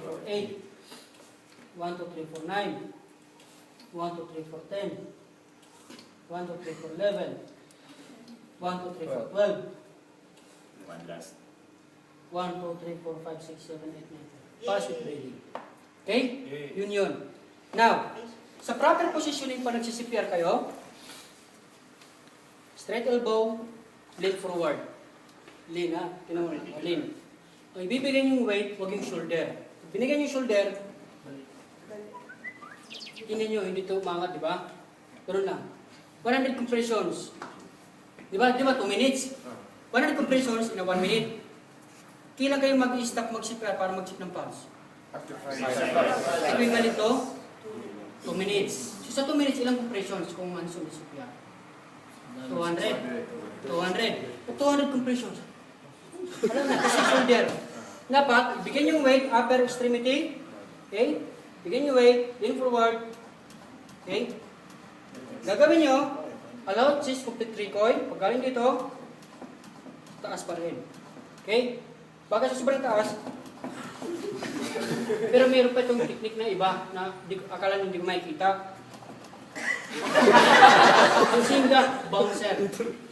3, 4, 8. 1, 2, 3, 4, 9. 1, 2, 3, 4, 10. 1, 2, 3, 4, 11. 1, 2, 3, 4, 12. One last. 1, 2, 3, 4, 5, 6, 7, 8, 9, 10. Pass with breathing. Okay? Yun yun. Now, sa proper positioning pa nagsi-CPR kayo, straight elbow, lean forward. Lean ha? Tinan mo rin. Lean. Ang ibibigay yung weight, huwag yung shoulder. Binigyan yung shoulder, tingnan nyo, hindi ito umangat, di ba? Ganun lang. 100 compressions. Di ba? 2 minutes. 100 compressions in a 1 minute. Kailan kayo mag-stop mag-CPR para mag-check ng pulse? After Equivalent to 2 minutes. So sa 2 minutes, ilang compressions kung ano sa CPR? 200. 200 compressions. Alam na, kasi shoulder. Dapat, bigyan yung weight, upper extremity. Okay? Bigyan yung weight, lean forward. Okay? Gagawin nyo, allow chest complete recoil. Pag galing dito, taas pa rin. Okay? Baka sa sobrang taas, pero mayroon pa itong technique na iba na akala nyo hindi ko makikita. Ang singa, bouncer.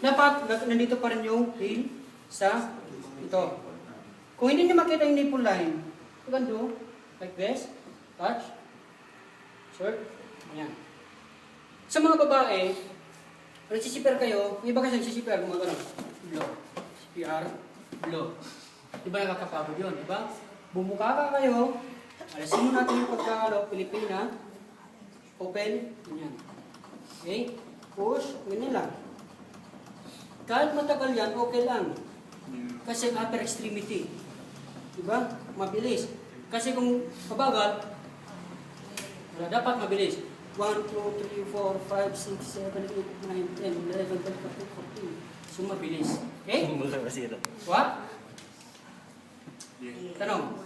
Dapat, nandito pa rin yung heel sa ito. Kung hindi nyo makita yung nipple line, you can do like this, touch, short, yan. Sa mga babae, nagsisipir kayo, yung iba kasi nagsisipir, gumagano, blow, CPR, blow. Diba nakakapagod yun, diba? Bumuka ka kayo, alisin mo natin yung pagkakalo, Pilipina, open, ganyan. Okay? Push, ganyan lang. Kahit matagal yan, okay lang. Kasi upper extremity. Diba? Mabilis. Kasi kung mabagal, wala, dapat mabilis. 1, 2, 3, 4, 5, 6, 7, 8, 9, 10, 11, 12, 13, 14. So mabilis. Okay? What? Tanong.